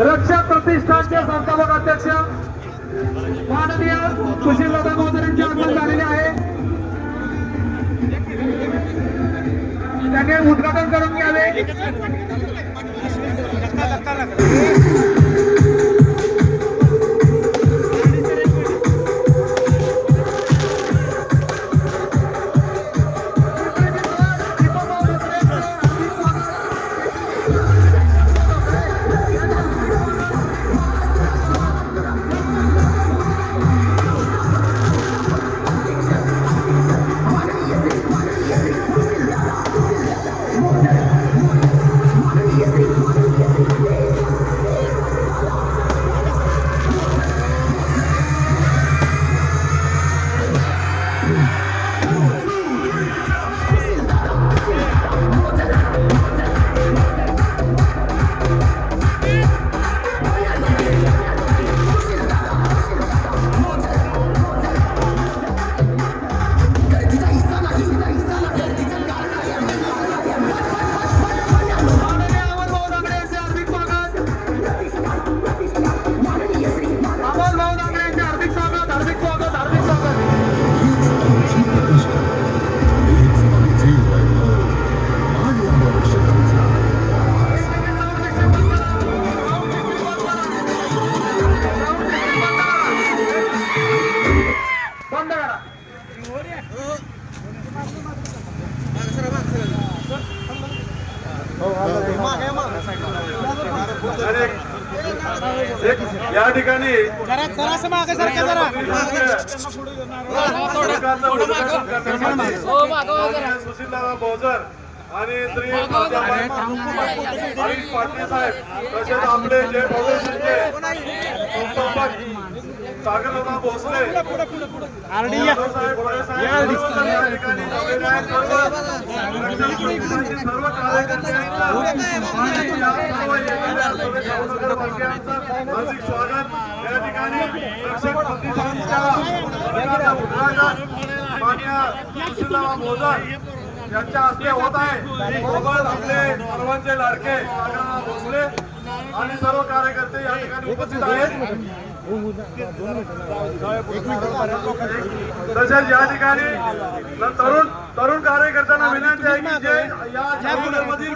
रक्षक प्रतिष्ठानचे संस्थापक अध्यक्ष माननीय सुशीलदादा मोहतर यांचे आगमन झालेले आहे। त्यांनी उद्घाटन करून घ्यावे। या ठिकाणी सुशीलदादा बोजर आणि श्री हरीश पाटील साहेब तसेच आपले जे फाउंडेशनचे संस्थापक सागरदादा भोसले सर्व हार्दिक स्वागत। या ठिकाणी रक्षक प्रतिष्ठानच्या उद्घाटन माननीय सुशीलदादा भोजर यांच्या हस्ते होत आहे। सोबत आपले सर्वांचे लाडके सागरदादा भोसले आणि सर्व कार्यकर्ते या ठिकाणी उपस्थित आहेत। तसेच या ठिकाणी तरुण कार्यकर्त्यांना विनंती आहे की जे या मधील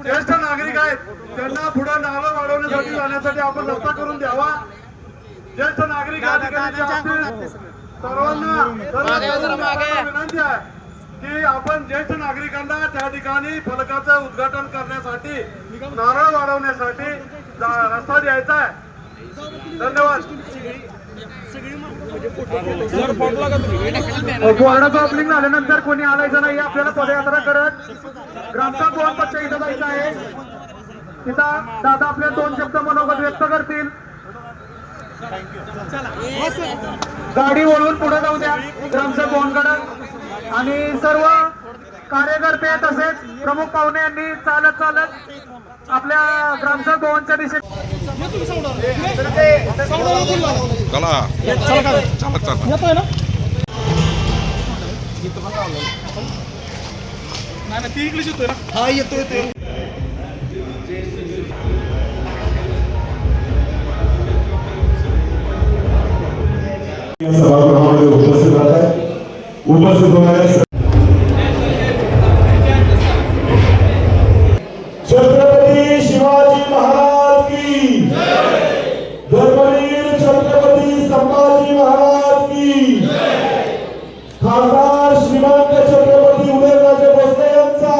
ज्येष्ठ नागरिक आहेत त्यांना पुढे नावं वाढवण्यासाठी जाण्यासाठी आपण रस्ता करून द्यावा। ज्येष्ठ नागरिक या ठिकाणी सर्वांना विनंती आहे की आपण ज्येष्ठ नागरिकांना त्या ठिकाणी फलकाचं उद्घाटन करण्यासाठी नारळ वाढवण्यासाठी रस्ता द्यायचा आहे। धन्यवाद। बोर्डाचं ओपनिंग झाल्यानंतर कोणी आलायचं नाही, आपल्याला पदयात्रा करत ग्रामचा दोन पक्ष इथं जायचं आहे। तिथं दादा आपले दोन शब्द मनोगत व्यक्त करतील। गाडी वळून पुढे जाऊ द्या ग्रामसेवक भवनकडे आणि सर्व कार्यकर्ते तसेच प्रमुख पाहुणे यांनी चालत आपल्या ग्रामसेवक भवनच्या दिशेने सभागृहामध्ये उपस्थित राहतात। उपस्थित होणाऱ्या छत्रपती शिवाजी महाराज की धर्मवीर छत्रपती संभाजी महाराज की खासदार श्रीमंत छत्रपती उदयनराजे भोसले यांचा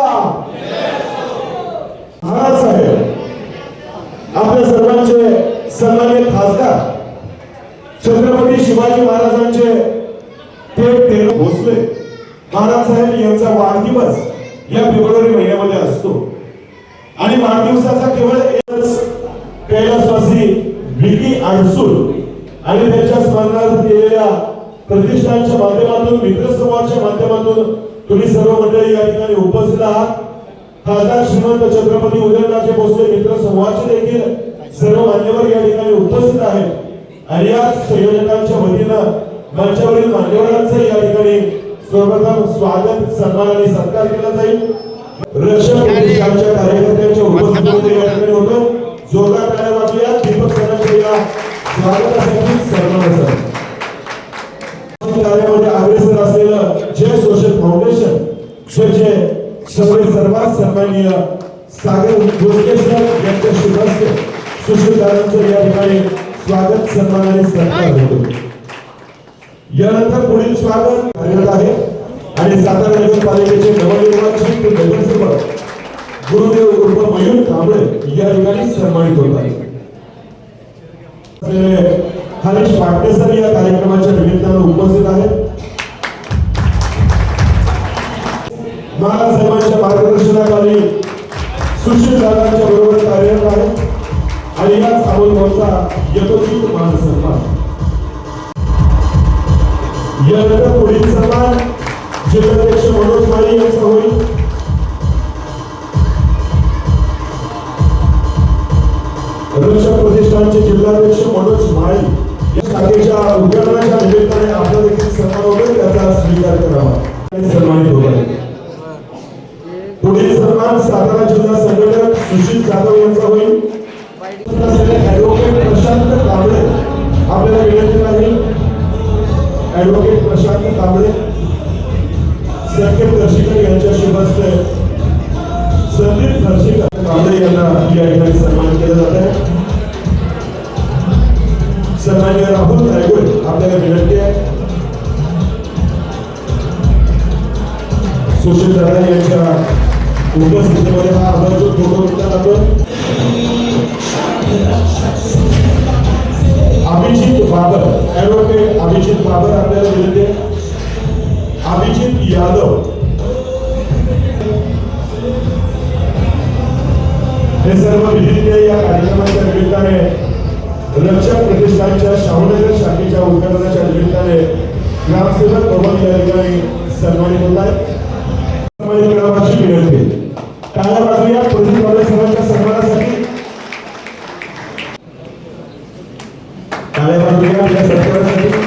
महाराज साहेब आपल्या सर्वांचे सन्मानित खासदार छत्रपती शिवाजी महाराजांचे थेट भोसले महाराज साहेब यांचा वाढदिवस या फेब्रुवारी महिन्यामध्ये असतो आणि वाढदिवसाचा केवळ एकच कैलासवासी विकी अडसूळ आणि त्यांच्या स्मरणार्थ केलेल्या प्रतिष्ठानच्या माध्यमातून मित्रसमूहाच्या माध्यमातून तुम्ही सर्व मंडळी या ठिकाणी उपस्थित आहात। खासदार श्रीमंत छत्रपती उदयनराजे भोसले मित्र समूहाचे देखील सर्व मान्यवर या ठिकाणी उपस्थित आहेत आणि या संयोजकांच्या वतीनं मंचावरील मान्यवरांचे या ठिकाणी सर्वप्रथम स्वागत सन्मान आणि सत्कार केला जाईल। रक्षक प्रतिष्ठानच्या कार्यकर्त्यांच्या उपस्थितीमध्ये या ठिकाणी होतो। जोरदार टाळ्या वाजवूया। स्वागतासाठी सन्मानासाठी कार्यामध्ये अग्रेसर असलेलं जय सोशल फाउंडेशन जे सर्वात सन्माननीय सागर भोसले सर यांच्या शुभ हस्ते सुशील दादांचं या ठिकाणी स्वागत सन्मान आणि सत्कार होतो. यानंतर पुढील स्वागत करण्यात आहे आणि सातारा नगरपालिकेचे नवनिर्वाचित नगरसेवक गुरुदेव उर्फ मयूर कांबळे या ठिकाणी सन्मानित होत आहेत. हरीश पाटणे सर या कार्यक्रमाच्या निमित्तानं उपस्थित आहेत. महाराजसाहेबांच्या मार्गदर्शनाखाली सुशील दादांच्या बरोबर कार्यरत आहेत आणि याच अमोलभाऊचा यथोचित मान सन्मान. यानंतर पुढील सन्मान जिल्हाध्यक्ष मनोज माळी यांचा होईल. रक्षक प्रतिष्ठानचे जिल्हाध्यक्ष मनोज माळी या शाखेच्या उद्घाटनाच्या निमित्ताने आपला देखील सन्मान होईल त्याचा स्वीकार करावा आणि सन्मानित होत आहे. पुढील सन्मान सातारा जिल्हा संघटक सुशील जाधव यांचा होईल. ऍडव्होकेट प्रशांत कांबळे आपल्याला विनंती आहे. ऍडव्होकेट प्रशांत कांबळे संकेत दर्शिकर यांच्या शुभ हस्ते संदीप दर्शिकर कांबळे यांना या ठिकाणी सन्मान केला जात आहे. सन्माननीय राहुल रायगुड आपल्याला विनंती आहे. सुशील दादा यांच्या उपस्थितीमध्ये हा आदर्श फोटो घेतला जातो. अभिजित बाबर ऍडव्होकेट अभिजित बाबर आपल्याला विनंती आहे. अभिजित यादव हे सर्व विधिज्ञ या कार्यक्रमाच्या निमित्ताने रक्षक प्रतिष्ठानच्या शाहूनगर शाखेच्या उद्घाटनाच्या निमित्ताने ग्रामसेवक भवन या ठिकाणी सन्मानित होत आहेत. सन्मानित करावाची विनंती. टाळ्या वाजवूया प्रदीप कांबळे साहेबांच्या सन्मानासाठी. टाळ्या वाजवूया आपल्या सत्कारासाठी.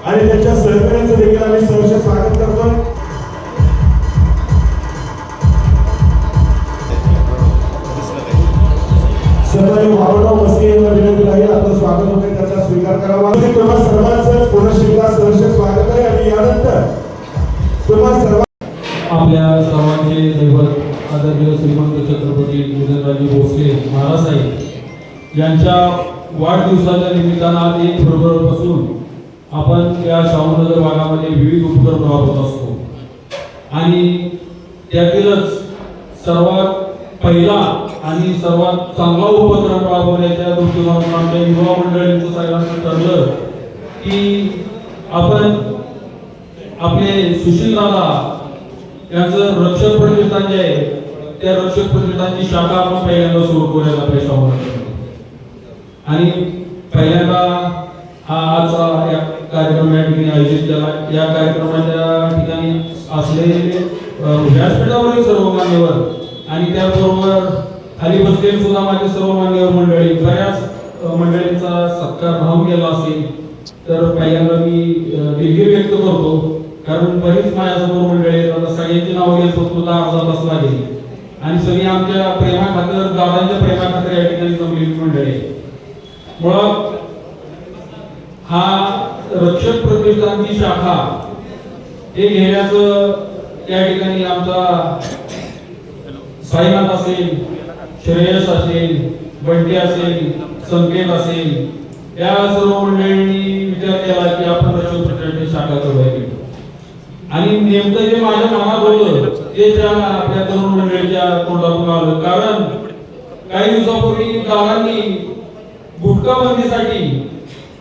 आणि त्यांच्या सहकार्याचं देखील आम्ही सहर्ष स्वागत करतो. सन्माननीय बाबूराव मस्के यांना विनंती आहे आपलं स्वागत होते त्याचा स्वीकार करावा. तुम्हा सर्वांचं पुन्हा एकदा सहर्ष स्वागत आहे आणि यानंतर तुम्हा सर्व आपल्या सर्वांचे दैवत आदरणीय श्रीमंत छत्रपती उदयनराजे भोसले महाराज साहेब यांच्या वाढदिवसाच्या निमित्तानं आज 1 फेब्रुवारीपासून आपण या शाहूनगर भागामध्ये विविध उपक्रम राबवत असतो आणि त्यातीलच सर्वात पहिला आणि सर्वात चांगला उपक्रम राबवण्याच्या दृष्टीने आमच्या युवा मंडळींचं सगळ्यांचं ठरलं की आपण आपले सुशील दादा यांचं रक्षक प्रतिष्ठान जे आहे त्या रक्षक प्रतिष्ठानची शाखा आपण पहिल्यांदा सुरू करायला आपल्या शाहूनगरमध्ये. आणि पहिल्यांदा हा आजचा या कार्यक्रम या ठिकाणी आयोजित केला. या कार्यक्रमाच्या ठिकाणी असलेले व्यासपीठावरील सर्व मान्यवर आणि त्याबरोबर खाली बसलेले सुद्धा माझे सर्व मान्यवर मंडळी बऱ्याच मंडळींचा सत्कार राहून गेला असेल तर पहिल्यांदा मी दिलगिरी व्यक्त करतो. कारण बरीच माझ्यासमोर मंडळी आता सगळ्यांची नावं घेतो सुद्धा अर्धा तास लागेल आणि सगळी आमच्या प्रेमाखातर दादांच्या प्रेमाखातर या ठिकाणी जमलेली मंडळी. मुळात हा रक्षक प्रतिष्ठानची शाखा हे घेण्याचं त्या ठिकाणी आमचा साईनाथ असेल, श्रेयस असेल, बंटी असेल, संकेत असेल या सर्व मंडळींनी विचार केला की आपण रक्षक प्रतिष्ठानची शाखा करूया. आणि नेमकं जे माझ्या मनात होतं ते त्या आपल्या तरुण मंडळीच्या तोंडातून आलं. कारण काही दिवसापूर्वी दादांनी गुटखा बंदीसाठी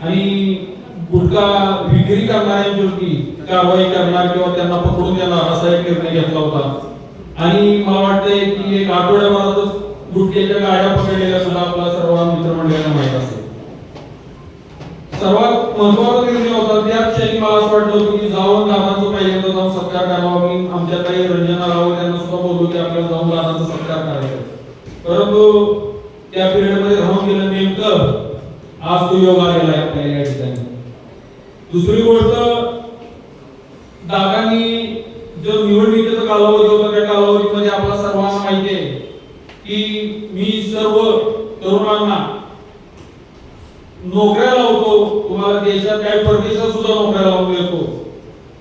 आणि गुटखा विक्री करणाऱ्यांची कारवाई करणार किंवा त्यांना पकडून देणार असा एक निर्णय घेतला होता. आणि मला वाटतंय की 1 आठवड्याभरातच गुटख्याच्या गाड्या पकडलेल्या सुद्धा आपल्या सर्व मित्रमंडळींना माहीत असेल. सर्वात महत्त्वाचा निर्णय होता. त्याच क्षणी मला असं वाटलं होतं की जाऊन दादांचा पहिल्यांदा जाऊन सत्कार करावा. मी आमच्या काही रंजना राव त्यांना सुद्धा बोललो की आपल्याला जाऊन दादांचा सत्कार करायचा. परंतु त्या पिरियडमध्ये राहून गेलं. नेमकं आज तो योग आलेला आहे आपल्या या ठिकाणी. दुसरी गोष्ट, दादांनी जो निवडणुकीचा कालावधी होता त्या कालावधीमध्ये आपला सर्वांना माहिती आहे की मी सर्व तरुणांना नोकऱ्या लावतो, तुम्हाला देशात काही परदेशात सुद्धा नोकऱ्या लावून देतो,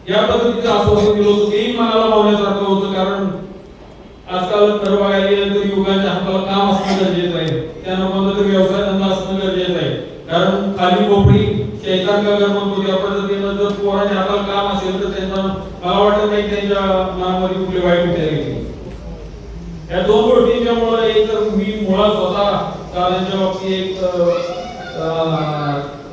या पद्धतीचं आश्वासन दिलं होतं. तेही मनाला लावण्यासारखं होतं, कारण आजकाल खरं बघायला गेलं तर युवकांच्या हाताला काम असणं गरजेचं आहे, त्यांना कोणता तरी व्यवसाय धंदा असणं गरजेचं आहे. कारण खाली कोपरी शैतान का घर म्हणतो त्या पद्धतीनं जर पोराच्या हाताला काम असेल तर त्यांना मला वाटत नाही त्यांच्या मनामध्ये कुठली वाईट विचार येईल. या दोन गोष्टींच्यामुळे एक तर मी मुळात स्वतः दादांच्या बाबतीत एक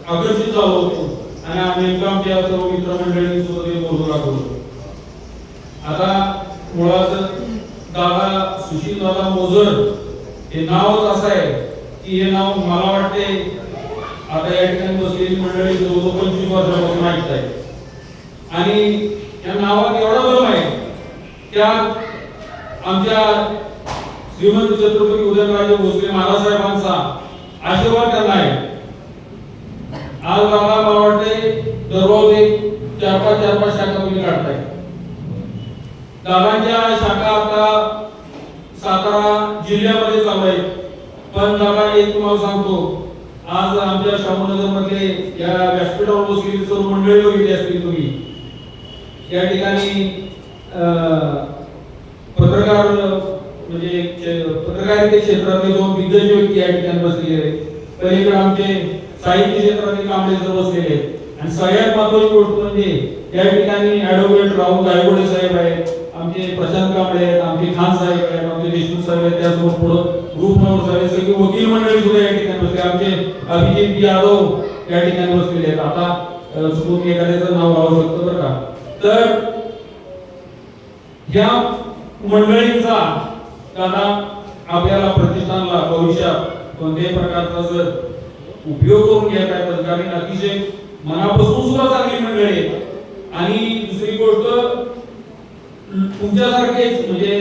आकर्षित झालो होतो आणि आम्ही आमच्या सर्व मित्रमंडळींनी सुद्धा ते बोलू लागलो. आता मुळात दादा सुशील दादा मोजर हे नावच असं आहे की हे नाव मला वाटते आता या ठिकाणी बसलेली मंडळी जवळजवळ 25 वर्षापासून ऐकत आहे आणि या नावात एवढा बदल आहे त्या आमच्या श्रीमंत छत्रपती उदयनराजे भोसले महाराज साहेबांचा आशीर्वाद त्यांना आहे. आज दादा मला वाटते दररोज एक 4-5 शाखा तुम्ही काढताय. दादांच्या शाखा आता सातारा जिल्ह्यामध्ये चालू आहेत. पण दादा एक तुम्हाला सांगतो, आज आमच्या शाहूनगर मध्ये या व्यासपीठावर बसलेली सर्व मंडळी बघितली असतील तुम्ही. या ठिकाणी पत्रकार म्हणजे पत्रकारिते क्षेत्रातले 2 दिग्गज व्यक्ती या ठिकाणी बसलेले आहेत. पलीकडे आमचे साहित्य क्षेत्रातले कांबळे सर बसलेले आहेत आणि सगळ्यात महत्त्वाची गोष्ट म्हणजे या ठिकाणी ऍडव्होकेट राहुल गायगोडे साहेब आहेत, आमचे प्रशांत कांबळे आहेत, आमचे खान साहेब आहेत, आमचे देशमुख साहेब आहेत, त्यासोबत पुढे ग्रुप नंबर साहेब, सगळी वकील मंडळी सुद्धा या ठिकाणी बसले. आमचे अभिजित यादव या ठिकाणी बसलेले आहेत. आता चुकून एखाद्याचं नाव लावू शकतो बरं का. तर या मंडळींचा दादा आपल्याला प्रतिष्ठानला भविष्यात कोणत्याही प्रकारचा जर उपयोग करून घेत आहे कारण अतिशय मनापासून सुद्धा चांगली मंडळी आहे. आणि दुसरी गोष्ट तुमच्यासारखेच म्हणजे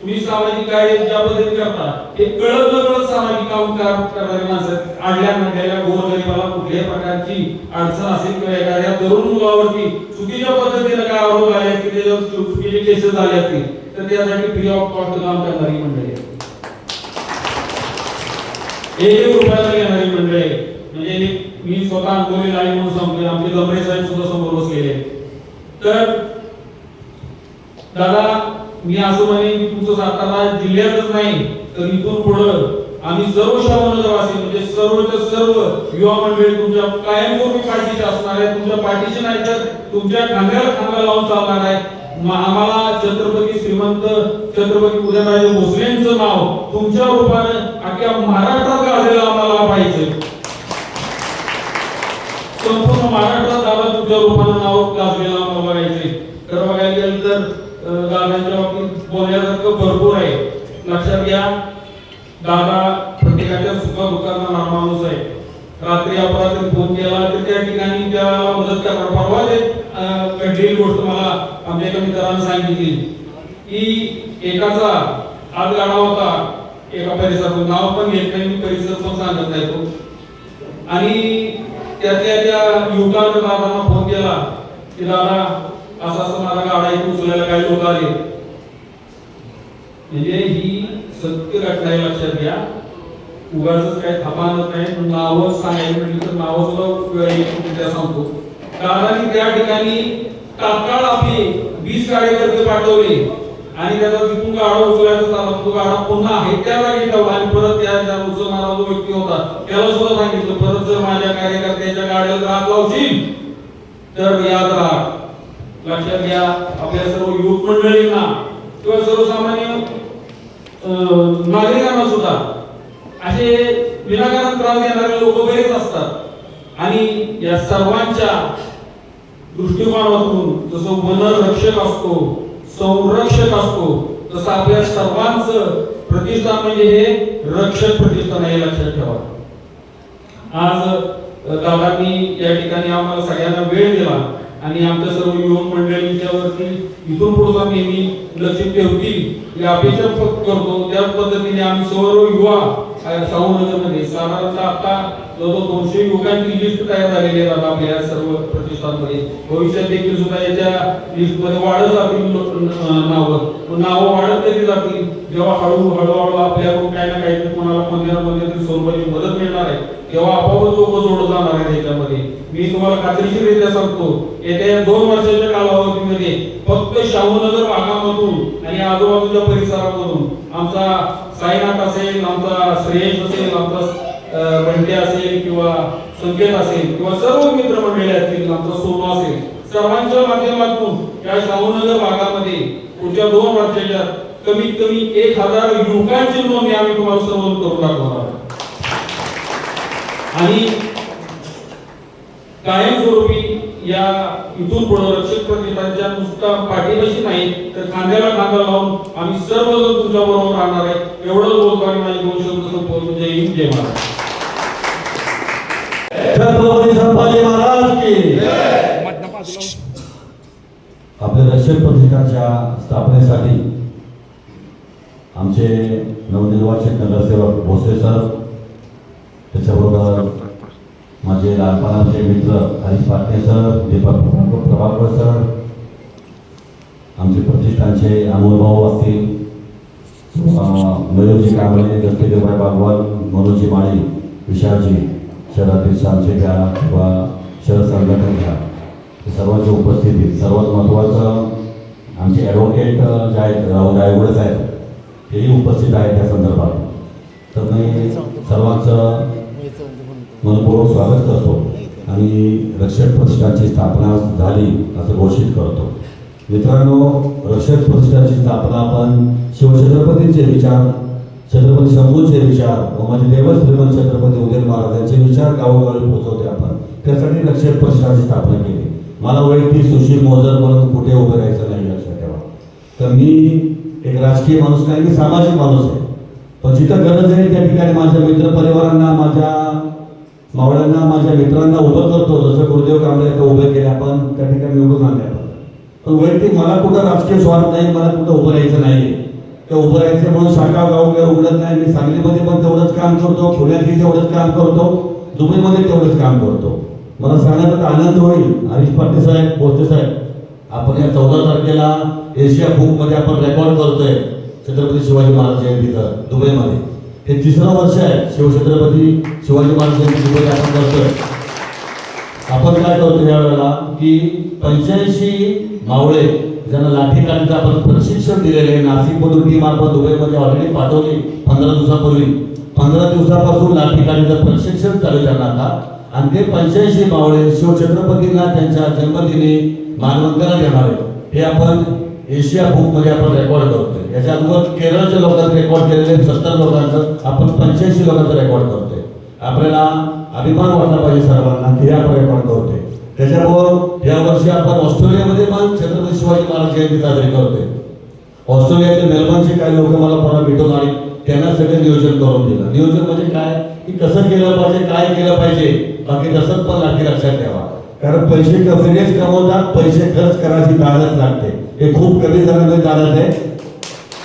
तुम्ही सामाजिक कार्य ज्या पद्धतीने करता ते कळत नकळत सामाजिक काम करणारे माणसं, आडल्या मंडळीला गोरगरिबाला कुठल्याही प्रकारची अडचण असेल किंवा एखाद्या तरुण मुलावरती चुकीच्या पद्धतीने काय आरोप आले असतील, त्याच्यावर चुकीचे केसेस झाले असतील तर त्यासाठी फ्री ऑफ कॉस्ट काम करणारी मंडळी आहे. 1 रुपयाला घेणारी मंडळी आहे. म्हणजे मी स्वतः अंगोली लाईन म्हणून सांगतोय, आमचे गमरे साहेब सुद्धा समोर बसलेले. तर दादा मी असं म्हणेन की तुमचं सातारा जिल्ह्यातच नाही तर इथून पुढं आम्ही सर्व शाहूनगरवासी म्हणजे सर्वच्या सर्व युवा मंडळी तुमच्या कायमस्वरूपी पाठीशी असणार आहे. तुमच्या पाठीशी नाही तर तुमच्या खांद्याला खांदा लावून चालणार आहे. आम्हाला छत्रपती श्रीमंत छत्रपती उदयनराजे भोसलेंचं नाव तुमच्या रूपाने अख्ख्या महाराष्ट्रात गाजलेलं आम्हाला पाहिजे. संपूर्ण महाराष्ट्रात दादा तुमच्या रूपाने नाव गाजलेलं आम्हाला बघायचे. तर बघायला गेलं तर दादांच्या बाबतीत बोलण्यासारखं भरपूर आहे. लक्षात घ्या दादा प्रत्येकाच्या सुखा दुःखाचा माणूस आहे. रात्री अपरात्री फोन केला तर त्या ठिकाणी त्याला मदत करणार. परवा घडलेली गोष्ट मला आमच्या एका मित्रांनी सांगितली की एकाचा हात गाडा होता एका परिसरात, नाव पण घेत नाही मी, परिसर पण सांगत नाही तो, आणि त्यातल्या त्या युवकानं दादांना फोन केला की दादा असं असं माझा गाडा इथे उचलायला काही लोक आले. म्हणजे ही सत्य घटना आहे, लक्षात घ्या. उगाच काय थापानच नाही. नावं सांगायला म्हटलं तर नावं सुद्धा सांगतो. दादांनी त्या ठिकाणी तात्काळ आपली 20 कार्यकर्ते पाठवले आणि त्याचा तिथून गाडा उचलायचा झाला. तो गाडा पुन्हा आहे त्या जागी ठेवला आणि परत त्या उचलणारा जो व्यक्ती होता त्याला सुद्धा सांगितलं परत जर माझ्या कार्यकर्त्याच्या गाड्याला हात लावशील तर याद राहा. लक्षात घ्या आपल्या सर्व युवक मंडळींना किंवा सर्वसामान्य नागरिकांना सुद्धा असे विनाकारण त्रास देणारे लोक बरेच असतात आणि या सर्वांच्या दृष्टिकोनातून जसं वनरक्षक असतो, संरक्षक असतो, तसं आपल्या सर्वांचं प्रतिष्ठान म्हणजे हे रक्षक प्रतिष्ठान आहे, लक्षात ठेवा. आज दादांनी या ठिकाणी आम्हाला सगळ्यांना वेळ दिला आणि आमच्या सर्व युवक मंडळींच्या वरती इथून पुढे नेहमी लक्ष ठेवतील ही अपेक्षा करतो. त्याच पद्धतीने आम्ही सर्व युवा शाहूनगरमध्ये साधारणतः आता जवळजवळ 200 युवकांची लिस्ट तयार झालेली आहे आता आपल्या सर्व प्रतिष्ठानमध्ये. भविष्यात देखील सुद्धा याच्या लिस्टमध्ये वाढत जातील नावं वाढत कधी जातील जेव्हा हळूहळू आपल्याकडून काही ना काही कोणाला मंदिरामध्ये तरी स्वरूपाची मदत मिळणार आहे तेव्हा आपोआपच लोक जोडत जाणार आहे त्याच्यामध्ये. मी तुम्हाला खात्रीशीररित्या सांगतो येत्या 2 वर्षाच्या कालावधीमध्ये फक्त शाहूनगर भागामधून आणि आजूबाजूच्या परिसरामधून आमचा साईनाथ असेल, आमचा श्रेयश असेल, आमचा बंटे असेल किंवा संकेत असेल किंवा सर्व मित्रमंडळी असतील, आमचा सोनू असेल, सर्वांच्या माध्यमातून या शाहूनगर भागामध्ये पुढच्या 2 वर्षाच्या कमीत कमी 1000 युवकांची नोंदणी आम्ही तुम्हाला सर्व करून दाखवणार आहोत. आणि कायमस्वरूपी या इथून पुढे रक्षक प्रतिष्ठानच्या नुसता पाठीपाशी नाही तर खांद्याला खांदा लावून आम्ही सर्वजण तुमच्या बरोबर राहणार आहे एवढंच बोलतो आणि माझे 2 शब्द संपवतो. जय हिंद, जय महाराज. छत्रपती संभाजी महाराज की आपल्या रक्षक प्रतिष्ठानच्या स्थापनेसाठी आमचे नवनिर्वाचित नगरसेवक भोसले सर, त्याच्याबरोबर माझे लहानपणाचे मित्र हरीश पाटणे सर, दीपक प्रभाकर सर, आमचे प्रतिष्ठानचे अमोल भाऊ असतील, मयूरजी कांबळे, दत्तेदेवभाई बागवान, मनोजी माळी, विशालजी, शहरातील आमचे घ्या किंवा शहर संघटन घ्या, सर्वांची उपस्थिती. सर्वात महत्त्वाचं आमचे ॲडव्होकेट जे आहेत राहुल रायगुडे साहेब हेही उपस्थित आहेत त्या संदर्भात. तर मी सर्वांचं मनपूर्वक स्वागत करतो आणि रक्षक प्रतिष्ठानची स्थापना झाली असं घोषित करतो. मित्रांनो, रक्षक प्रतिष्ठानची स्थापना आपण शिवछत्रपतींचे विचार, छत्रपती शंभूचे विचार व माझे देव श्रीमंत छत्रपती उदयन महाराज यांचे विचार गावोगावी पोहोचवते आपण. त्यासाठी रक्षक प्रतिष्ठानची स्थापना केली. मला वैयक्तिक सुशील मोजर म्हणून कुठे उभं राहायचं नाही, लक्षात ठेवा. तर मी एक राजकीय माणूस नाही, मी सामाजिक माणूस आहे. पण जिथं गरज आहे त्या ठिकाणी माझ्या मित्र परिवारांना, माझ्या मावळ्यांना, माझ्या मित्रांना उभं करतो. जसं गुरुदेव कांबळे इथं उभे केले आपण, त्या ठिकाणी निवडून आणले आपण. पण वैयक्तिक मला कुठं राजकीय स्वार्थ नाही, मला कुठं उभं राहायचं नाही. ते उभं राहायचं म्हणून शाखा गाव काही उघडत नाही. मी सांगलीमध्ये पण तेवढंच काम करतो, पुण्यातही तेवढंच काम करतो, दुबईमध्ये तेवढंच काम करतो. मला सांगण्याचा आनंद होईल हरीश पाटील साहेब, भोसले साहेब, आपण या 14 तारखेला एशिया बुकमध्ये आपण रेकॉर्ड करतोय छत्रपती शिवाजी महाराज जयंतीचं दुबईमध्ये. हे 3रं वर्ष आहे शिवछत्रपती शिवाजी महाराज जयंती दुबईत आपण करतोय. आपण काय करतो यावेळेला की 85 मावळे ज्यांना लाठीकाठीचं आपण प्रशिक्षण दिलेले नाशिकमधून टीम आपण दुबईमध्ये ऑलरेडी पाठवली 15 दिवसापूर्वी. 15 दिवसापासून लाठीकाठीचं प्रशिक्षण चालू त्यांना आता. आणि ते 85 मावळे शिवछत्रपतींना त्यांच्या जन्मदिनी मानवंदना देणार आहे. हे आपण एशिया बुकमध्ये आपण रेकॉर्ड करतोय. याच्या अगोदर केरळच्या लोकांचं रेकॉर्ड केलेले 70 लोकांचं, आपण 85 लोकांचं रेकॉर्ड करतोय. आपल्याला अभिमान वाटला पाहिजे सर्वांना की हे आपण रेकॉर्ड करतोय. त्याच्यामुळं यावर्षी आपण ऑस्ट्रेलियामध्ये पण छत्रपती शिवाजी महाराज जयंती साजरी करतोय. ऑस्ट्रेलियाचे मेलबर्नचे काही लोक मला परवा भेटून आले, त्यांना सगळं नियोजन करून दिलं. नियोजन म्हणजे काय की कसं केलं पाहिजे, काय केलं पाहिजे, बाकी तसंच पण लागते. लक्षात ठेवा, कारण पैसे कसेच कमवतात, पैसे खर्च करायची दालत लागते. हे खूप कमी जणांमध्ये दालत आहे.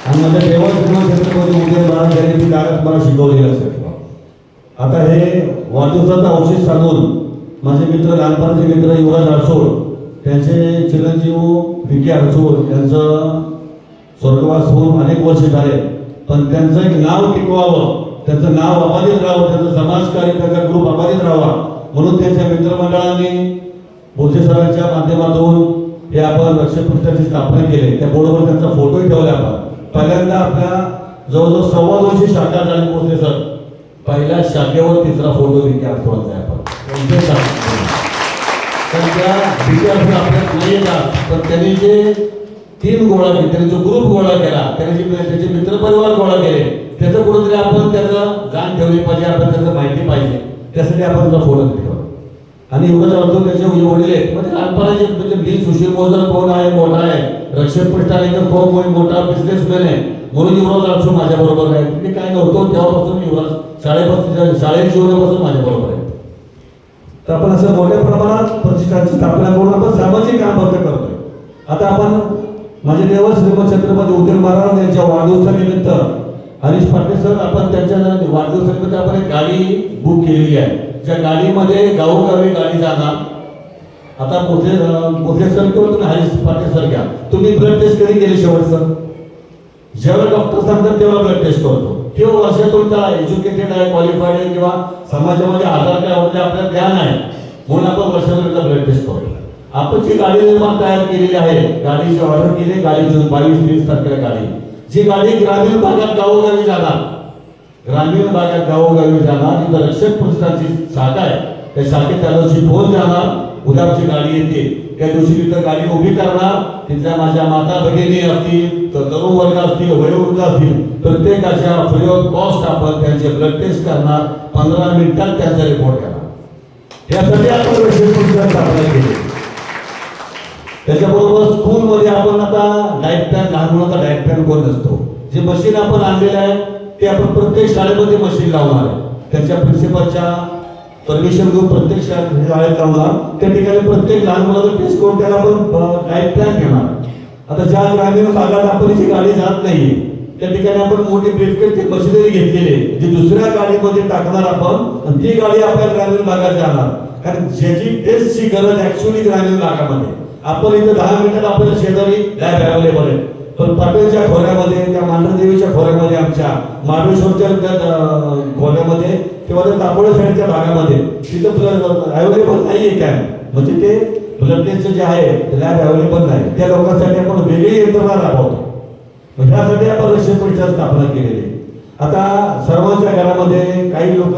आणि माझ्या देवाचं छत्रपती उदयन महाराज यांनी ती दालत मला शिकवली. लक्षात ठेवा. आता हे वाढदिवसाचा औषध सांगून माझे मित्र, लहानपणाचे मित्र युवराज अडसूळ, त्यांचे चिरंजीव विके अडसूळ यांचं स्वर्गवास होऊन अनेक वर्ष झाले. पण त्यांचं एक नाव टिकवावं, त्यांचं नाव अबाधित राहावं, त्यांचं समाजकार्य, त्यांचा ग्रुप अबाधित राहावा म्हणून त्यांच्या मित्रमंडळांनी भोसले सरांच्या माध्यमातून हे आपण रक्षक प्रतिष्ठानची स्थापना केली. त्या बोर्डवर त्यांचा फोटोही ठेवला. आपण पहिल्यांदा आपल्या जवळजवळ 225 शाखा झाली भोसले सर. पहिल्या शाखेवर 3रा फोटो विके अडसूळांचा आहे. आपण त्या विके आपल्यात नाही येतात, पण त्यांनी जे टीम गोळा केली, त्यांनी जो ग्रुप गोळा केला, त्यांनी त्याचे मित्रपरिवार गोळा केले, त्याचं कुठंतरी आपण त्याचं जाण ठेवली पाहिजे, आपण त्याचं माहिती पाहिजे. त्यासाठी आपण त्याचा फोटो ठेवला. आणि एवढंच अर्थ त्याचे वडील आहेत, म्हणजे लहानपणाचे म्हणजे मी सुशील मोजर कोण आहे, मोठा आहे, रक्षक प्रतिष्ठान कोण मोठा बिझनेसमॅन आहे म्हणून युवराज अडसूळ माझ्या बरोबर आहे. मी काय नव्हतो तेव्हापासून युवराज शाळेत जीवनापासून माझ्या बरोबर आहे. तर आपण असं मोठ्या प्रमाणात प्रतिष्ठानची स्थापना करून आपण सामाजिक काम फक्त करतोय. आता आपण माझे देव श्रीमंत छत्रपती उदयन महाराज यांच्या वाढदिवसानिमित्त हरीश पाटील सर, आपण त्यांच्या वाढदिवसानिमित्त आपण एक गाडी बुक केलेली आहे. ज्या गाडीमध्ये गावोगावी गाडी जाणार. आता मोठे सर किंवा तुम्ही हरीश पाटील सर घ्या. तुम्ही ब्लड टेस्ट कधी केली शेवटचं? ज्यावेळेला डॉक्टर सांगतात तेव्हा ब्लड टेस्ट करतो. किंवा वर्षातून त्याला एज्युकेटेड आहे, क्वालिफाईड आहे, किंवा समाजामध्ये आधार काय होते आपल्याला ज्ञान आहे म्हणून आपण वर्षातून ब्लड टेस्ट करतो. आपण जी गाडी निर्माण तयार केलेली आहे, गाडीची ऑर्डर केली, गाडी 22-23 तारखेला गाडी, जी गाडी ग्रामीण भागात गावोगावी जाणार, ग्रामीण भागात गावोगावी जाणार. तिथं रक्षक पुरस्काराची शाखा आहे, त्या शाखेत त्या दिवशी फोन जाणार, उद्या आमची गाडी येते, त्या दिवशी तिथं गाडी उभी करणार. तिथल्या माझ्या माता भगिनी असतील, तरुण वर्ग असतील, वयोवृद्ध असतील, प्रत्येकाच्या फ्री ऑफ कॉस्ट आपण त्यांचे ब्लड टेस्ट करणार. 15 मिनिटात त्यांचा रिपोर्ट येणार. यासाठी आपण रक्षक पुरस्कार स्थापना केली. त्याच्याबरोबर स्कूलमध्ये आपण आता डाएट प्लॅन, लहान मुलांचा डाएट प्लॅन कोण नसतो. जे मशीन आपण आणलेलं आहे ते आपण प्रत्येक शाळेमध्ये मशीन लावणार आहे. त्यांच्या प्रिन्सिपलच्या परमिशन घेऊन प्रत्येक शाळेत लावणार. त्या ठिकाणी प्रत्येक लहान मुलाचा टेस्ट करून त्याला आपण डाएट प्लॅन घेणार. आता ज्या ग्रामीण भागात आपण जी गाडी जात नाही त्या ठिकाणी आपण मोठी ब्रीफकेसची मशिनरी घेतलेली आहे, जी दुसऱ्या गाडीमध्ये टाकणार आपण, आणि ती गाडी आपल्या ग्रामीण भागात जाणार. कारण ज्याची टेस्टची गरज ऍक्च्युअली ग्रामीण भागामध्ये, आपण इथे 10 मिनिटात आपल्याला शेजारी लॅब अवेलेबल आहे. पण पाटीलच्या खोऱ्यामध्ये, त्या मांढरदेवीच्या खोऱ्यामध्ये, आमच्या महाबळेश्वरच्या खोऱ्यामध्ये किंवा त्या दापोडे साईडच्या भागामध्ये तिथं अवेलेबल नाही आहे कॅम्प. म्हणजे ते ब्लड टेस्ट जे आहे लॅब अवेलेबल नाही. त्या लोकांसाठी आपण वेगळी यंत्रणा राबवतो. ह्यासाठी आपण रक्षक पुरस्कार स्थापना केलेली. आता सर्वांच्या घरामध्ये काही लोक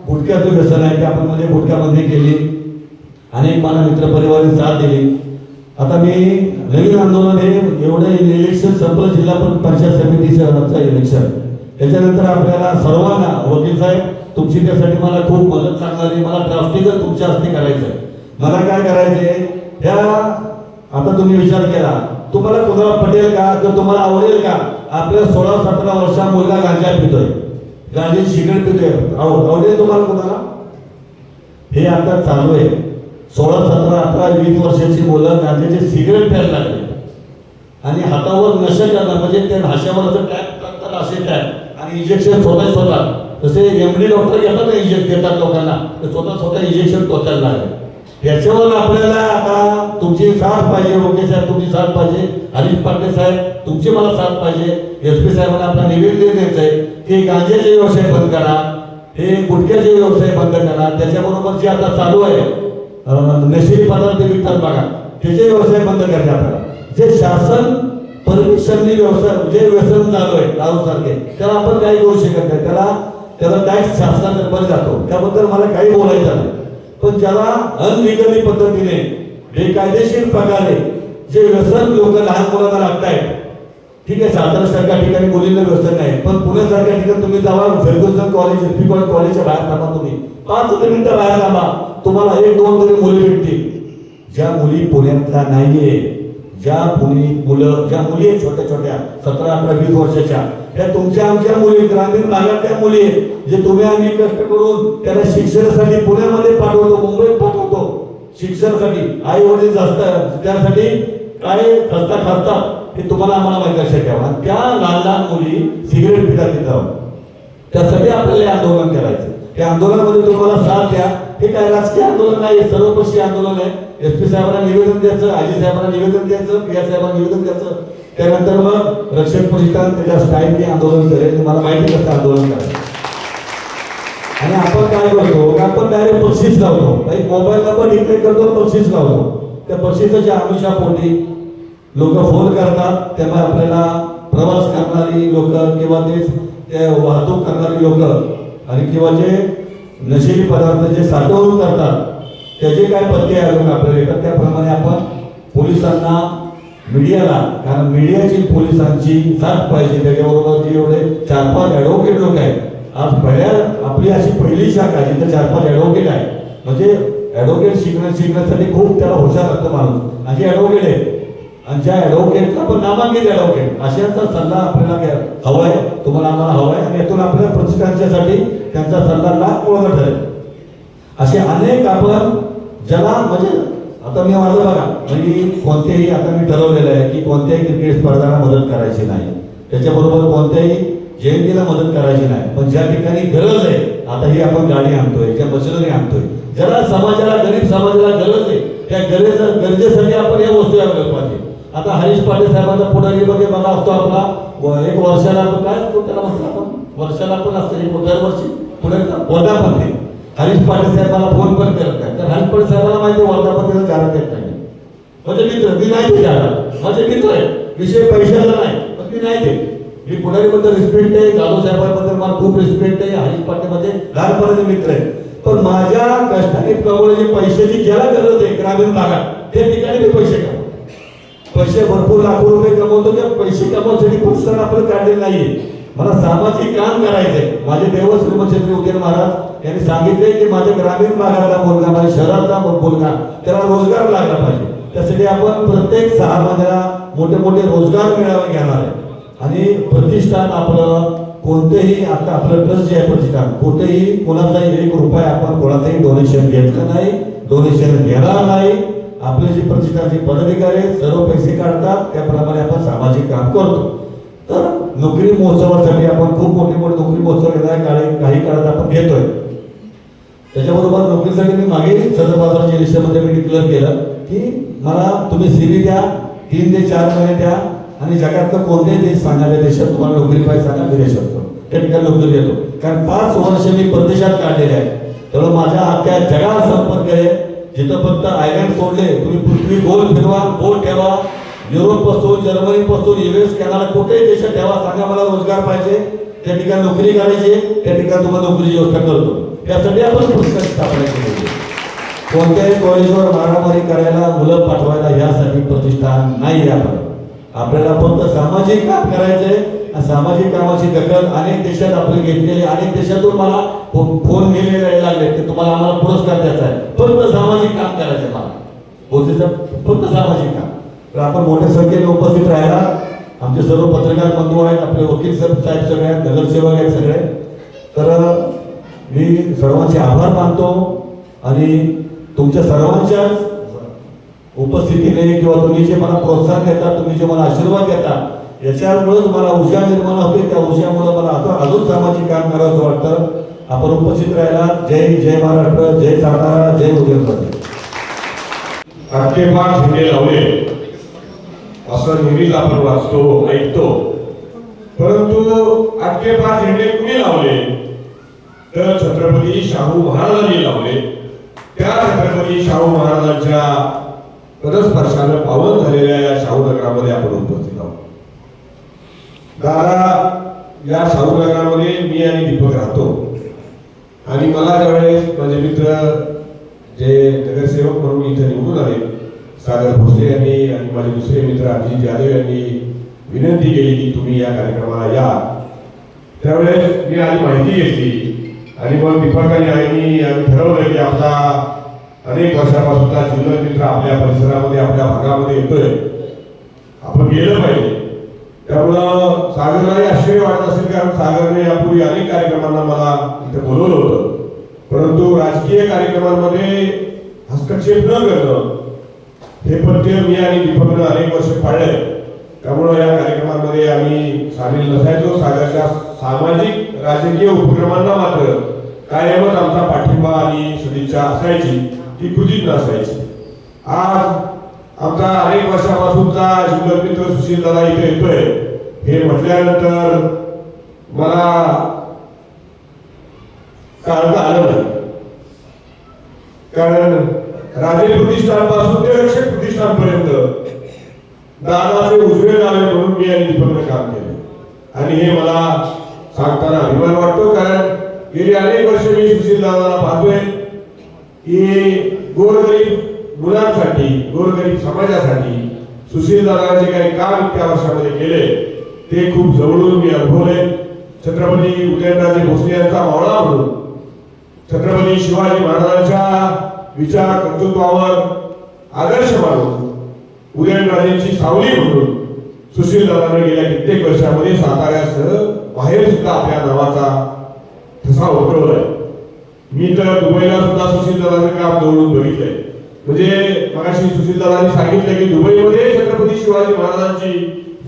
गुटख्याचं व्यसन आहे, ते आपण मध्ये गुटख्यामध्ये केली. अनेक मला मित्र परिवाराने साथ दिली. आता मी नवीन आंदोलन हे एवढं इलेक्शन संपलं, जिल्हा पंचायत समितीचं इलेक्शन, त्याच्यानंतर आपल्याला सर्वांना वकील साहेब तुमची त्यासाठी मला खूप मदत लागणारी. मला ड्राफ्टिंग तुमच्या हस्ते करायचं. मला काय करायचंय, ह्या आता तुम्ही विचार केला, तुम्हाला कुणाला पटेल का, किंवा तुम्हाला आवडेल का आपल्या 16-17 वर्षा मुलगा गांजा पितोय, गांजा सिगरेट पितोय, आवडेल तुम्हाला कुणाला? हे आता चालू आहे. 16, 17, 18, 20 वर्षाची मुलं गांजाचे सिगरेट प्यायला लागले आणि हातावर नशा करणार. म्हणजे ते हाशावर असं टॅप करतात, असे टॅप, आणि इंजेक्शन स्वतः तसे एमडी डॉक्टर घेतात ना, इंजेक्शन देतात लोकांना, ते स्वतः इंजेक्शन टोचायला लागले. याच्यावर आपल्याला आता तुमची साथ पाहिजे. वकील साहेब तुमची साथ पाहिजे, हरीश पाटील साहेब तुमची मला साथ पाहिजे. SP साहेबांना आपला निवेदन द्यायचं आहे की गांजाचे व्यवसाय बंद करा, हे गुटख्याचे व्यवसाय बंद करा. त्याच्याबरोबर जे आता चालू आहे नशिली पदार्थ विकतात बघा, त्याचे व्यवसाय बंद करायचे आपल्याला. जे शासन परमिशननी व्यवसाय, जे व्यसन चालू आहे दारू सारखे, त्याला आपण काही करू शकत नाही. त्याला टॅक्स शासनाकडे जातो, त्याबद्दल मला काही बोलायचं नाही. पण ज्याला अनलिगली पद्धतीने बेकायदेशीर प्रकारे जे व्यसन लोक लहान मुलांना लागतायत, ठीक आहे, सातारा ठिकाणी मुलींना व्यसन नाही, पण पुण्यासारख्या ठिकाणी तुम्ही जावा, फर्ग्युसन कॉलेज, SP कॉलेजच्या बाहेर थांबा, तुम्ही 5 मिनिटं बाहेर थांबा, तुम्हाला 1-2 तरी मुली भेटतील. ज्या मुली पुण्यातल्या नाहीये, ज्या मुली आहेत छोट्या 17, 18, 20 वर्षाच्या, त्या तुमच्या आमच्या मुली, ग्रामीण भागातल्या मुली आहेत, जे तुम्ही आम्ही कष्ट करून त्याला शिक्षणासाठी पुण्यामध्ये पाठवतो, मुंबईत पाठवतो शिक्षणासाठी. आई वडील जास्त त्यासाठी काय खर्चा करतात हे तुम्हाला आम्हाला माहिती लक्षात ठेवा. त्या लहान मुली सिगरेट पितात तिथं, त्यासाठी आपल्याला हे आंदोलन करायचं. त्या आंदोलनामध्ये तुम्हाला साथ द्या. हे काय राजकीय आंदोलन नाही, सर्वपक्षीय आंदोलन आहे. SP साहेबांना निवेदन द्यायचं, आजी साहेबांना निवेदन द्यायचं, PA साहेबांना निवेदन द्यायचं. त्यानंतर मग रक्षक पुरस्कार त्याच्या स्टाईलने आंदोलन करेल. तुम्हाला माहिती कसं आंदोलन करायचं. आणि आपण काय करतो, आपण डायरेक्ट बक्षीस लावतो, एक मोबाईल नंबर डिक्लेअर करतो, बक्षीस लावतो. त्या बक्षिसाच्या आमिषापोटी लोक फोन करतात. त्यामुळे आपल्याला प्रवास करणारी लोक किंवा ते वाहतूक करणारी लोक आणि किंवा जे नशिली पदार्थ जे साठवणूक करतात त्याचे काय पत्ते आढळून आपल्याला येतात. त्याप्रमाणे आपण पोलिसांना, मीडियाला, कारण मीडियाची पोलिसांची साथ पाहिजे. त्याच्याबरोबर जे एवढे 4-5 ॲडव्होकेट लोक आहेत, आज आपली अशी पहिली शाखा जिथे 4-5 ॲडव्होकेट आहे. म्हणजे ॲडव्होकेट शिकण्यासाठी खूप त्याला हुशार असतं माणूस. असे ॲडव्होकेट आहेत, आणि ज्या ॲडव्होकेटला पण नामांकित ॲडव्होकेट, अशांचा सल्ला आपल्याला हवा आहे, तुम्हाला आम्हाला हवा आहे. आणि यातून आपल्या प्रतिष्ठांच्यासाठी त्यांचा सल्ला लाख मोलाचा ठरेल. असे अनेक आपण ज्याला, म्हणजे आता मी माझं बघा, म्हणजे कोणत्याही, आता मी ठरवलेलं आहे की कोणत्याही क्रिकेट स्पर्धांना मदत करायची नाही. त्याच्याबरोबर कोणत्याही जयंतीला मदत करायची नाही, पण ज्या ठिकाणी गरज आहे, आता ही आपण गाडी आणतोय, त्या मशिनरी आणतोय, ज्याला समाजाला, गरीब समाजाला गरज आहे, त्या गरजेसाठी आपण या वस्तू आणल्या पाहिजे. आता हरीश पाटील साहेबांचा पुढारीमध्ये बघा असतो आपला एक वर्षाला काय असतो त्याला म्हटलं आपण, वर्षाला पण असतं एक दरवर्षी पुढारीचा वर्धापन. हरीश पाटील साहेबांना फोन पण करत नाही, तर हरीश पाटील साहेबांना माहिती वर्धापन जाणत येत नाही. म्हणजे मित्र मी नाही ते जाणार, माझे मित्र आहे, विषय पैशाचा नाही, पण मी नाही ते. मी पुढारीबद्दल रिस्पेक्ट आहे, जाधव साहेबांबद्दल मला खूप रिस्पेक्ट आहे, हरीश पाटील मध्ये लहानपणाचे मित्र आहे, पण माझ्या कष्टाने कमवलेली पैशाची ज्याला गरज आहे ग्रामीण भागात त्या ठिकाणी मी पैसे कमवतो. पैसे भरपूर लाखो रुपये कमवतो, त्या पैसे कमवण्यासाठी पुस्तक आपण काढलेलं नाहीये. मला सामाजिक काम करायचंय. माझे देव श्रीमंत उदयन महाराज यांनी सांगितले की माझ्या ग्रामीण भागातला मुलगा, माझ्या शहरातला मुलगा, त्याला रोजगार लागला पाहिजे. त्यासाठी आपण प्रत्येक 6 महिन्याला मोठे मोठे रोजगार मेळावे घेणार आहे. आणि प्रतिष्ठान आपलं कोणतेही, आता आपलं ट्रस्ट जे आहे प्रतिष्ठान, कोणतेही कोणाचाही 1 रुपया आपण कोणाचंही डोनेशन घेतलं नाही, डोनेशन घेणार नाही. आपले जे प्रतिष्ठानचे पदाधिकारी सर्व पैसे काढतात, त्याप्रमाणे आपण सामाजिक काम करतो. तर नोकरी महोत्सवासाठी आपण खूप मोठे मोठे नोकरी महोत्सव काही काळात आपण घेतोय. त्याच्याबरोबर नोकरीसाठी मी मागे सदर बाजाराच्या लिस्टमध्ये मी डिक्लेअर केलं की मला तुम्ही CV द्या, 3 ते 4 महिने द्या, आणि जगातलं कोणत्याही देश सांगा, त्या देशात तुम्हाला नोकरी पाहिजे सांगा, मी देश असतो त्या ठिकाणी नोकरी देतो. कारण 5 वर्ष मी परदेशात काढलेले आहे, त्यामुळे माझ्या अख्ख्या जगात संपर्क आहे. जिथं फक्त आयलँड सोडले, तुम्ही पृथ्वी गोल फिरवा, बोट ठेवा, युरोप पासून, जर्मनी पासून, US, कॅनडा कुठेही देशात ठेवा, सांगा मला रोजगार पाहिजे, त्या ठिकाणी नोकरी करायची, त्या ठिकाणी तुम्हाला नोकरीची व्यवस्था करतो. त्यासाठी आपण पुस्तक स्थापना केली. कोणत्याही कॉलेजवर मारामारी करायला, मुलं पाठवायला यासाठी प्रतिष्ठान नाही. आपल्याला फक्त सामाजिक काम करायचंय. सामाजिक कामाची दखल अनेक देशात आपण घेतलेली, अनेक देशातून मला फोन गेलेले लागले की तुम्हाला आम्हाला पुरस्कार द्यायचा आहे. फक्त सामाजिक काम करायचं मला, फक्त सामाजिक काम. तर आपण मोठ्या संख्येने उपस्थित राहायला, आमचे सर्व पत्रकार बंधू आहेत, आपले वकील साहेब सगळे आहेत, नगरसेवक आहेत सगळे. तर मी सर्वांचे आभार मानतो आणि तुमच्या सर्वांच्याच उपस्थितीने किंवा तुम्ही जे मला प्रोत्साहन देता, तुम्ही जे मला आशीर्वाद देता, याच्यामुळेच मला ऊर्जा निर्माण होते. त्या ऊर्जामुळे मला अजून सामाजिक काम करावं वाटतं. आपण उपस्थित राहिला. जय महाराष्ट्र, जय सातारा, जय उदयनराजे. आठेपाठ झेंडे लावले असं नेहमीच आपण वाचतो, ऐकतो, परंतु आठेपाठ झेंडे कुणी लावले तर छत्रपती शाहू महाराजांनी लावले. त्या छत्रपती शाहू महाराजांच्या पदस्पर्शानं पावन झालेल्या या शाहू नगरामध्ये आपण उपस्थित आहोत. दादा या शाहू नगरामध्ये मी आणि दीपक राहतो, आणि मला ज्यावेळेस माझे मित्र जे नगरसेवक म्हणून इथे निवडून आले, सागर भोसले यांनी आणि माझे दुसरे मित्र अजित जाधव यांनी विनंती केली की तुम्ही या कार्यक्रमाला या, त्यावेळेस मी आधी माहिती घेतली. आणि मग दीपक आणि आईनी आम्ही ठरवलं की आपला अनेक वर्षापासूनचा जिल्हा मित्र आपल्या परिसरामध्ये, आपल्या भागामध्ये येतोय, आपण गेलं पाहिजे. त्यामुळं सागरलाही आश्चर्य वाटत असेल, कारण सागरने यापूर्वी अनेक कार्यक्रमांना मला इथे बोलवलं होतं, परंतु राजकीय कार्यक्रमांमध्ये हस्तक्षेप न करणं हे पथ्य मी आणि दीपकनं अनेक वर्ष पाळलंय. त्यामुळं या कार्यक्रमांमध्ये आम्ही सामील नसायचो. सागरच्या सामाजिक राजकीय उपक्रमांना मात्र कायमच आमचा पाठिंबा आणि सदिच्छा असायची, ती कृतीत नसायची. आज आमचा अनेक वर्षापासूनचा जिल्हा मित्र सुशील दादा इथे येतोय हे म्हटल्यानंतर मला काढता आलं नाही, कारण राजे प्रतिष्ठान पासून ते रक्षक प्रतिष्ठान पर्यंत दादाचे उजवे डावे म्हणून मी आणि दीपकने काम केले. आणि हे मला सांगताना अभिमान वाटतो, कारण गेली अनेक वर्ष मी सुशील दादाला पाहतोय की गोरगरीब मुलांसाठी, गोरगरीब समाजासाठी सुशील दादाने जे काही काम इतक्या वर्षामध्ये केले ते खूप जवळून मी अनुभवले. छत्रपती उदयनराजे भोसले यांचा मावळा म्हणून, छत्रपती शिवाजी महाराजांच्या विचार कर्तृत्वावर आदर्श मानून, उदयनराजेंची सावली म्हणून सुशील दादाने गेल्या कित्येक वर्षामध्ये साताऱ्यासह बाहेर सुद्धा आपल्या नावाचा ठसा उठवलाय. मी तर दुबईला सुद्धा सुशील दादाचं काम जवळून बघितलंय. म्हणजे मगाशी सुशील दादांनी सांगितलं की दुबईमध्ये छत्रपती शिवाजी महाराजांची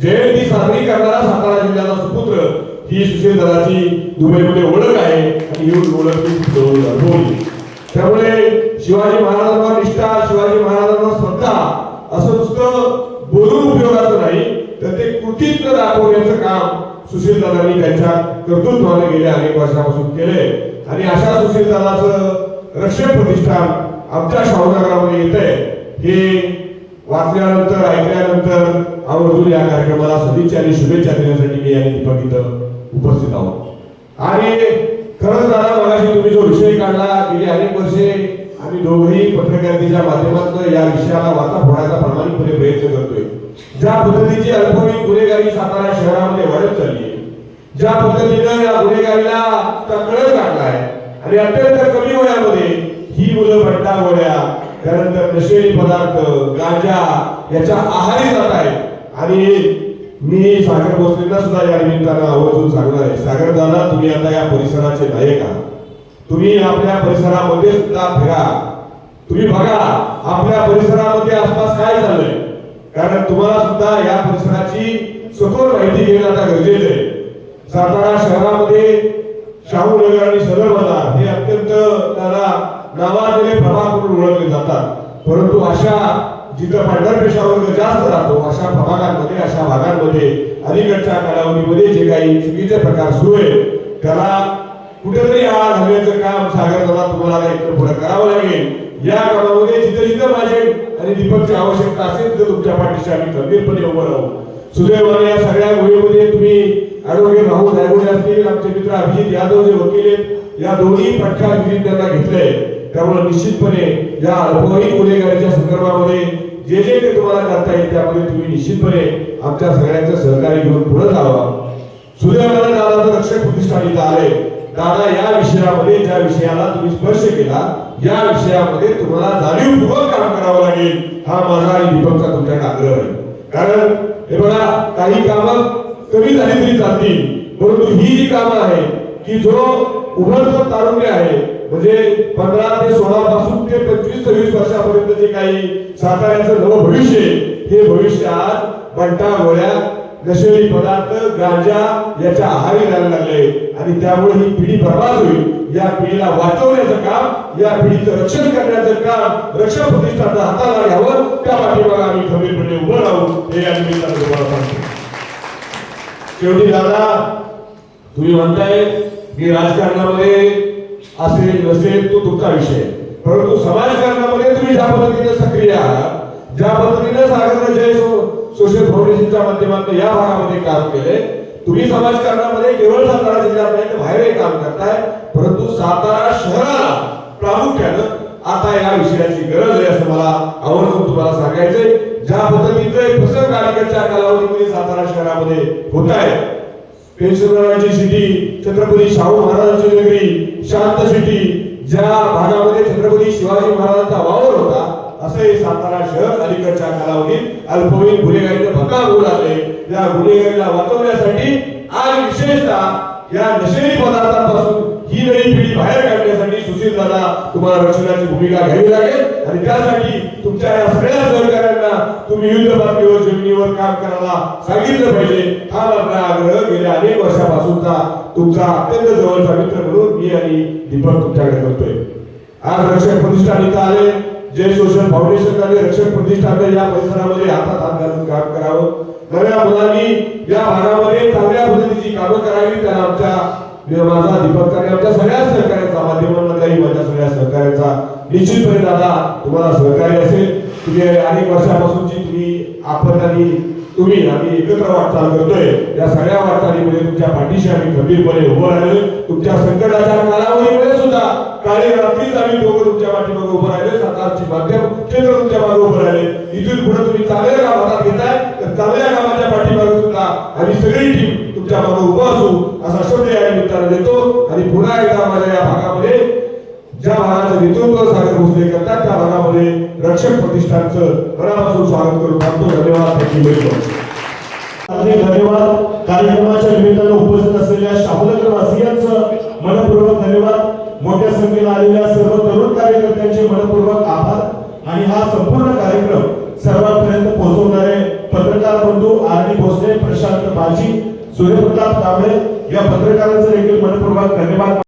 जयंती साजरी करणारा सातारा जिल्ह्याचा सुपुत्र ही सुशील दादाची दुबईमध्ये ओळख आहे आणि ही ओळख मी अनुभवली. त्यामुळे शिवाजी महाराजांवर निष्ठा, शिवाजी महाराजांवर श्रद्धा असं नुसतं बोलून उपयोगाचं नाही, तर ते कृतीत दाखवण्याचं काम सुशील दादांनी त्यांच्या कर्तृत्वाने गेल्या अनेक वर्षापासून केले. आणि अशा सुशील दादाचं रक्षक प्रतिष्ठान आमच्या शाहूनगरामध्ये येतंय हे वाचल्यानंतर ऐकल्यानंतर आवर्जून या कार्यक्रमाला सदिच्छा आणि शुभेच्छा देण्यासाठी मी आणि दीपक इथं उपस्थित आहोत. आणि खरंच दादा मगाशी तुम्ही जो विषय काढला, गेली अनेक वर्षे आम्ही दोघंही पत्रकारितेच्या माध्यमातून या विषयाला वाचा फोडायचा प्रामाणिकपणे प्रयत्न करतोय. ज्या पद्धतीची अल्पवयीन गुन्हेगारी सातारा शहरामध्ये वाढत चालली आहे, ज्या पद्धतीनं या गुन्हेगारीला कळस काढलाय आणि अत्यंत कमी वयामध्ये ही मुलं भट्टा गोळ्या, त्यानंतर नशेली पदार्थ, गांजा याच्या आहारी जात आहेत. आणि मी सागर भोसलेंना सुद्धा या निमित्तानं आवर्जून सांगणार आहे, सागर दादा तुम्ही आता या परिसराचे नायक आहात. तुम्ही आपल्या परिसरामध्ये सुद्धा फिरा, तुम्ही बघा आपल्या परिसरामध्ये आसपास काय चाललंय, कारण तुम्हाला सुद्धा या परिसराची सखोल माहिती घेणं आता गरजेचं आहे. सातारा शहरामध्ये शाहूनगर आणि सदर बाजार हे अत्यंत नावाजलेले प्रभाग म्हणून ओळखले जातात. परंतु अशा जिथं पांढरपेशा वर्ग जास्त राहतो अशा प्रभागांमध्ये, अशा भागांमध्ये अलीकडच्या कालावधीमध्ये जे काही चुकीचे प्रकार सुरू आहेत त्याला कुठेतरी आळा घालण्याचं काम सागर दादा तुम्हाला इकडे पुढे करावं लागेल. या कामामध्ये जिथं जिथं माझे आणि दीपकची आवश्यकता असेल तर तुमच्या पाठीशी आम्ही गंभीरपणे उभं राहू. सुदैवाने या सगळ्या गोष्टीमध्ये तुम्ही ॲडव्होकेट राहुल नायगुडे असतील, आमचे मित्र अभिजित यादव जे वकील आहेत, या दोन्ही प्रख्यात त्यांना घेतलंय. त्यामुळे निश्चितपणे या अल्पवयीन गुन्हेगारीच्या संदर्भामध्ये जे जे काही तुम्हाला करता येईल त्यामध्ये तुम्ही निश्चितपने आमच्या सगळ्यांचं सहकार्य घेऊन पुढे जावं. सुदैवाने दादाचं रक्षक प्रतिष्ठान इथं आले. दादा या विषयामध्ये ज्या विषयाला तुम्ही स्पर्श केला या विषयामध्ये तुम्हाला जाणीवपूर्वक काम करावं लागेल, हा माझा आणि दीपकचा तुमच्याकडे आग्रह आहे. कारण हे बघा, काही कामं कमी झाली तरी चालतील, परंतु ही जी कामं आहे की जो उभरतं तारुण्य आहे, म्हणजे 15 ते 16 पासून ते 25-26 वर्षापर्यंत जे काही साताऱ्याचं नवं भविष्य, हे भविष्य आज बंटा गोळ्या, नशेली पदार्थ, गांजा याच्या आहारी जायला लागले आणि त्यामुळे ही पिढी बर्बाद होईल. या पिढीला वाचवण्याचं काम, या पिढीचं रक्षण करण्याचं काम रक्षक प्रतिष्ठानच्या हाताला घ्यावं. त्या पाठीमागे आम्ही खंबीरपणे उभं राहू हे या निमित्तानं तुम्हाला सांगतो. शेवटी दादा तुम्ही म्हणताय की राजकारणामध्ये असेल नसेल तो तुमचा विषय, परंतु समाजकारणामध्ये तुम्ही ज्या पद्धतीने सक्रिय आहात, ज्या पद्धतीने सागर जय सोशल फाउंडेशनच्या माध्यमातून या भागामध्ये काम केले, तुम्ही समाजकारणामध्ये केवळ सातारा जिल्ह्यात नाही तर बाहेरही काम करताय. परंतु सातारा शहराला प्रामुख्यानं आता या विषयाची गरज आहे असं मला आवर्जून तुम्हाला सांगायचंय. ज्या पद्धतीचे प्रसंग अलीकडच्या कालावधीमध्ये सातारा शहरामध्ये होत आहे, पेन्शनरांची सिटी, छत्रपती शाहू महाराजांची नगरी, शांत सिटी, ज्या भागामध्ये छत्रपती शिवाजी महाराजांचा वावर होता असं हे सातारा शहर अलीकडच्या कालावधीत अल्पवयीन गुन्हेगारीचे भकास होऊ लागले. या गुन्हेगारीला वाचवण्यासाठी आज विशेषतः या नशेली पदार्थांपासून ही नवी पिढी बाहेर काढण्यासाठी सुशील दादा तुम्हाला रक्षणाची भूमिका घ्यावी लागेल. आणि त्यासाठी तुमच्या या सगळ्या सहकार्यांना तुम्ही युद्ध पातळीवर जमिनीवर काम करायला सांगितलं पाहिजे. हा आपला आग्रह गेल्या अनेक वर्षापासूनचा तुमचा अत्यंत जवळचा मित्र म्हणून मी आणि दीपक तुमच्याकडे करतोय. आज रक्षक प्रतिष्ठान इथं आले, जय सोशल फाउंडेशन आणि रक्षक प्रतिष्ठान या परिसरामध्ये हातात हात घालून काम करावं. नव्या मुलांनी या भागामध्ये चांगल्या पद्धतीची कामं करावी. त्याला आमच्या माझा दीपकचा आणि आमच्या सगळ्या सहकार्याचा, माध्यमांमधल्याही माझ्या सगळ्या सहकार्याचा निश्चितपणे दादा तुम्हाला सहकार्य असेल. तुम्ही अनेक वर्षापासूनची आपण आणि तुम्ही आम्ही एकत्र वाटचाल करतोय. या सगळ्या वाटचालीमध्ये तुमच्या पाठीशी आम्ही खंबीरपणे उभं राहिलो. तुमच्या संकटाच्या कालावधीमध्ये सुद्धा काळी रात्रीच आम्ही दोघं तुमच्या पाठीमागे उभं राहिले. सरकारची माध्यम क्षेत्र तुमच्या मागे उभं राहिले. इथून पुढे तुम्ही चांगल्या काम हातात घेताय तर चांगल्या कामाच्या पाठीमागे सुद्धा आम्ही सगळी टीम तुमच्या मागे उभं असू असा शब्द या निमित्तानं देतो. आणि पुन्हा एकदा माझ्या या भागामध्ये ज्या भागाचं नेतृत्व सागर भोसले करतात त्या भागामध्ये रक्षक प्रतिष्ठानचं मनापासून स्वागत करून थांबतो. धन्यवाद. धन्यवाद. कार्यक्रमाच्या निमित्तानं उपस्थित असलेल्या शाहूनगर वासियांचं मनपूर्वक धन्यवाद. मोठ्या संख्येने आलेल्या सर्व तरुण कार्यकर्त्यांचे मनपूर्वक आभार. आणि हा संपूर्ण कार्यक्रम सर्वांपर्यंत पोहोचवणारे पत्रकार बंधू आर डी भोसले, प्रशांत माजी सूर्यप्रताप कांबळे या पत्रकारांचं देखील मनपूर्वक धन्यवाद.